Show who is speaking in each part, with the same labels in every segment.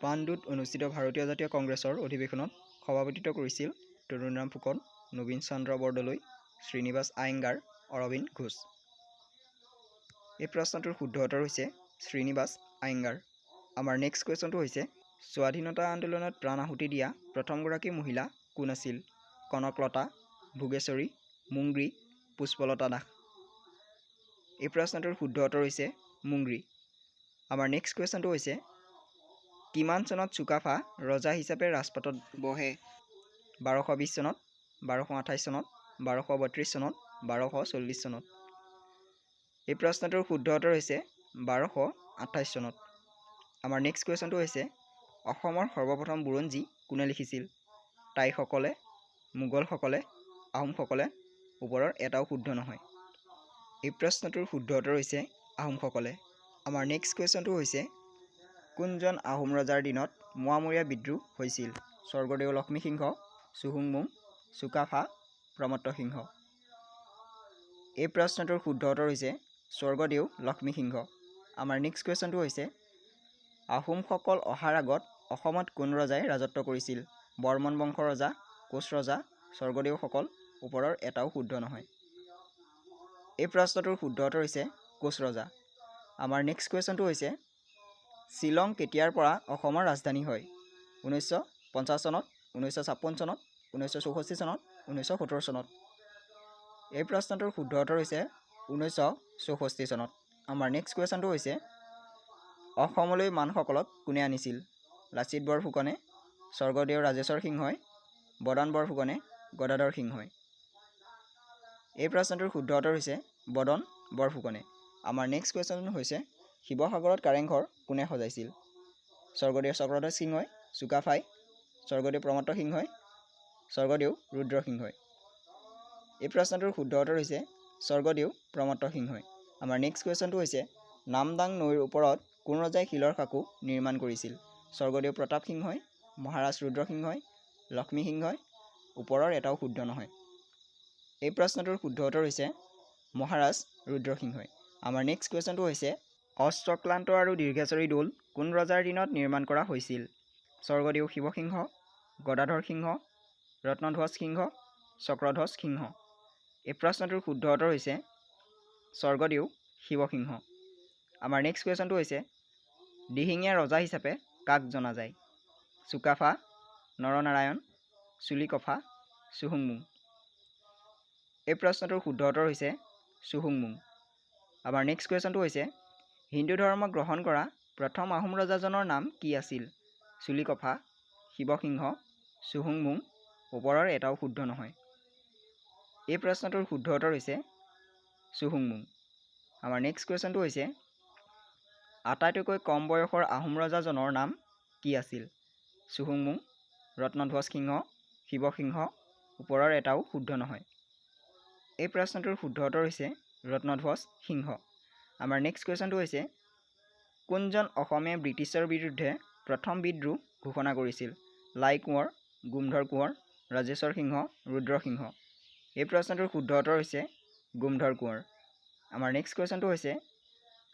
Speaker 1: পাণ্ডুত অনুষ্ঠিত ভাৰতীয় জাতীয় কংগ্ৰেছৰ অধিৱেশনত সভাপতিত্ব কৰিছিল তৰুণৰাম ফুকন, নবীন চন্দ্ৰ বৰদলৈ, শ্ৰীনিবাস আয়েংগাৰ, অৰবিন্দ ঘোষ। এই প্ৰশ্নটোৰ শুদ্ধ উত্তৰ হৈছে শ্ৰীনিবাস আয়েংগাৰ। আমাৰ নেক্সট কুৱেশ্যনটো হৈছে স্বাধীনতা আন্দোলনত প্ৰাণ আহুতি দিয়া প্ৰথমগৰাকী মহিলা কোন আছিল? কনকলতা, ভোগেশ্বৰী, মুংগ্ৰী, পুষ্পলতা দাস। এই প্ৰশ্নটোৰ শুদ্ধ উত্তৰ হৈছে মুংগ্ৰী। আমাৰ নেক্সট কুৱেশ্যনটো হৈছে কিমান চনত চুকাফা ৰজা হিচাপে ৰাজপাটত বহে? 1220 চনত, 1228 চনত, 1232 চনত, 1240 চনত। এই প্ৰশ্নটোৰ শুদ্ধ উত্তৰ হৈছে 1228 চনত। আমাৰ নেক্সট কুৱেশ্যনটো হৈছে অসমৰ সৰ্বপ্ৰথম বুৰঞ্জী কোনে লিখিছিল? টাইসকলে, মোগলসকলে, আহোমসকলে। ওপৰৰ এটাও শুদ্ধ নহয়। এই প্ৰশ্নটোৰ শুদ্ধ উত্তৰ হৈছে আহোমসকলে। আমাৰ নেক্সট কুৱেশ্যনটো হৈছে কোনজন আহোম ৰজাৰ দিনত মোৱামৰীয়া বিদ্ৰোহ হৈছিল? স্বৰ্গদেউ লক্ষ্মীসিংহ, চুহুংমুং, চুকাফা, প্ৰমত্ত সিংহ। এই প্ৰশ্নটোৰ শুদ্ধ উত্তৰ হৈছে স্বৰ্গদেউ লক্ষ্মীসিংহ। আমাৰ নেক্সট কুৱেশ্যনটো হৈছে আহোমসকল অহাৰ আগত অসমত কোন ৰজাই ৰাজত্ব কৰিছিল? বৰ্মন বংশৰ ৰজা, কোচ ৰজা, স্বৰ্গদেউসকল। ওপৰৰ এটাও শুদ্ধ নহয়। এই প্ৰশ্নটোৰ শুদ্ধ উত্তৰ হৈছে কোচ ৰজা। আমাৰ নেক্সট কুৱেশ্যনটো হৈছে শ্বিলং কেতিয়াৰ পৰা অসমৰ ৰাজধানী হয়? 1950 চনত, 1956 চনত, 1964 চনত, 1970 চনত। এই প্ৰশ্নটোৰ শুদ্ধ উত্তৰ হৈছে 1964 চনত। আমাৰ নেক্সট কুৱেশ্যনটো হৈছে অসমলৈ মানসকলক কোনে আনিছিল? লাচিত বৰফুকনে, স্বৰ্গদেউ ৰাজেশ্বৰ সিংহই, বদন বৰফুকনে, গদাধৰ সিংহই। এই প্ৰশ্নটোৰ শুদ্ধ উত্তৰ হৈছে বদন বৰফুকনে। আমাৰ নেক্সট কুৱেশ্যন হৈছে শিৱসাগৰত কাৰেংঘৰ কোনে সজাইছিল? স্বৰ্গদেউ চক্ৰধ্বজ সিংহই, চুকাফাই, স্বৰ্গদেউ প্ৰমত্ত সিংহই, স্বৰ্গদেউ ৰুদ্ৰসিংহই। এই প্ৰশ্নটোৰ শুদ্ধ উত্তৰ হৈছে স্বৰ্গদেউ প্ৰমত্ত সিংহই। আমাৰ নেক্সট কুৱেশ্যনটো হৈছে নামদাং নৈৰ ওপৰত কোন ৰজাই শিলৰ সাঁকো নিৰ্মাণ কৰিছিল? স্বৰ্গদেউ প্ৰতাপ সিংহই, মহাৰাজ ৰুদ্ৰসিংহই, লক্ষ্মীসিংহই। ওপৰৰ এটাও শুদ্ধ নহয়। এই প্ৰশ্নটোৰ শুদ্ধ উত্তৰ হৈছে মহাৰাজ ৰুদ্ৰসিংহই। আমাৰ নেক্সট কুৱেশ্যনটো হৈছে অষ্টক্লান্ত আৰু দীৰ্ঘেশ্বৰী দৌল কোন ৰজাৰ দিনত নিৰ্মাণ কৰা হৈছিল? স্বৰ্গদেউ শিৱসিংহ, গদাধৰ সিংহ, ৰত্নধ্বজ সিংহ, চক্ৰধ্বজ সিংহ। এই প্ৰশ্নটোৰ শুদ্ধ উত্তৰ হৈছে স্বৰ্গদেউ শিৱসিংহ। আমাৰ নেক্সট কুৱেশ্যনটো হৈছে দিহিঙীয়া ৰজা হিচাপে কাক জনা যায়? চুকাফা, নৰনাৰায়ণ, চুলিকফা, চুহুংমুং। এই প্ৰশ্নটোৰ শুদ্ধ উত্তৰ হৈছে চুহুংমুং। আমাৰ নেক্সট কুৱেশ্যনটো হৈছে হিন্দু ধৰ্ম গ্ৰহণ কৰা প্ৰথম আহোম ৰজাজনৰ নাম কি আছিল? চুলিকফা, শিৱসিংহ, চুহুংমুং। ওপৰৰ এটাও শুদ্ধ নহয়। এই প্ৰশ্নটোৰ শুদ্ধ উত্তৰ হৈছে চুহুংমুং। আমাৰ নেক্সট কুৱেশ্যনটো হৈছে আটাইতকৈ কম বয়সৰ আহোম ৰজাজনৰ নাম কি আছিল? চুহুংমুং, ৰত্নধ্বজ সিংহ, শিৱসিংহ। ওপৰৰ এটাও শুদ্ধ নহয়। এই প্ৰশ্নটোৰ শুদ্ধ উত্তৰ হৈছে ৰত্নধ্বজ সিংহ। আমাৰ নেক্সট কুৱেশ্যনটো হৈছে কোনজন অসমীয়াই ব্ৰিটিছৰ বিৰুদ্ধে প্ৰথম বিদ্ৰোহ ঘোষণা কৰিছিল? লাই কোঁৱৰ, গোমধৰ কোঁৱৰ, ৰাজেশ্বৰ সিংহ, ৰুদ্ৰসিংহ। এই প্ৰশ্নটোৰ শুদ্ধ উত্তৰ হৈছে গোমধৰ কোঁৱৰ। আমাৰ নেক্সট কুৱেশ্যনটো হৈছে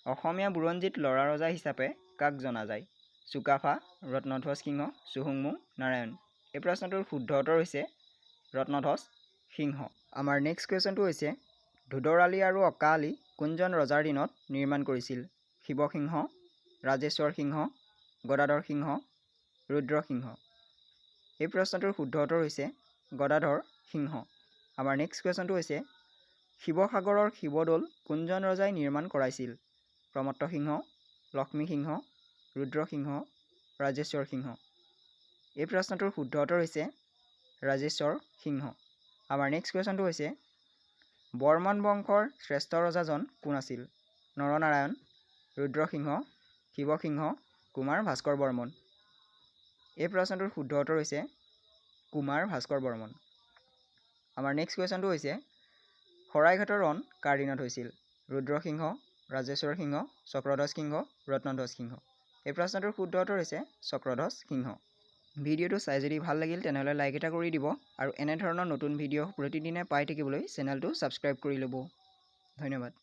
Speaker 1: অসমীয়া বুৰঞ্জীত ল'ৰা ৰজা হিচাপে কাক জনা যায়? চুকাফা, ৰত্নধ্বজ সিংহ, চুহুংমুং, নাৰায়ণ। এই প্ৰশ্নটোৰ শুদ্ধ উত্তৰ হৈছে ৰত্নধ্বজ সিংহ। আমাৰ নেক্সট কুৱেশ্যনটো হৈছে ধোদৰ আলি আৰু অক্কা আলি কোনজন ৰজাৰ দিনত নিৰ্মাণ কৰিছিল? শিৱসিংহ, ৰাজেশ্বৰ সিংহ, গদাধৰ সিংহ, ৰুদ্ৰসিংহ। এই প্ৰশ্নটোৰ শুদ্ধ উত্তৰ হৈছে গদাধৰ সিংহ। আমাৰ নেক্সট কুৱেশ্যনটো হৈছে শিৱসাগৰৰ শিৱদৌল কোনজন ৰজাই নিৰ্মাণ কৰাইছিল? প্ৰমত্ত সিংহ, লক্ষ্মীসিংহ, ৰুদ্ৰসিংহ, ৰাজেশ্বৰ সিংহ। এই প্ৰশ্নটোৰ শুদ্ধ উত্তৰ হৈছে ৰাজেশ্বৰ সিংহ। আমাৰ নেক্সট কুৱেশ্যনটো হৈছে বৰ্মন বংশৰ শ্ৰেষ্ঠ ৰজাজন কোন আছিল? নৰনাৰায়ণ, ৰুদ্ৰসিংহ, শিৱসিংহ, কুমাৰ ভাস্কৰ বৰ্মন। এই প্ৰশ্নটোৰ শুদ্ধ উত্তৰ হৈছে কুমাৰ ভাস্কৰ বৰ্মন। আমাৰ নেক্সট কুৱেশ্যনটো হৈছে শৰাইঘাটৰ ৰণ কাৰ দিনত হৈছিল? ৰুদ্ৰসিংহ, ৰাজেশ্বৰ সিংহ, চক্ৰধ্বজ সিংহ, ৰত্নধ্বজ সিংহ। এই প্ৰশ্নটোৰ শুদ্ধ উত্তৰ হৈছে চক্ৰধ্বজ সিংহ। ভিডিঅ'টো চাই যদি ভাল লাগিল তেনেহ'লে লাইক এটা কৰি দিব আৰু এনেধৰণৰ নতুন ভিডিঅ' প্ৰতিদিনে পাই থাকিবলৈ চেনেলটো ছাবস্ক্ৰাইব কৰি ল'ব। ধন্যবাদ।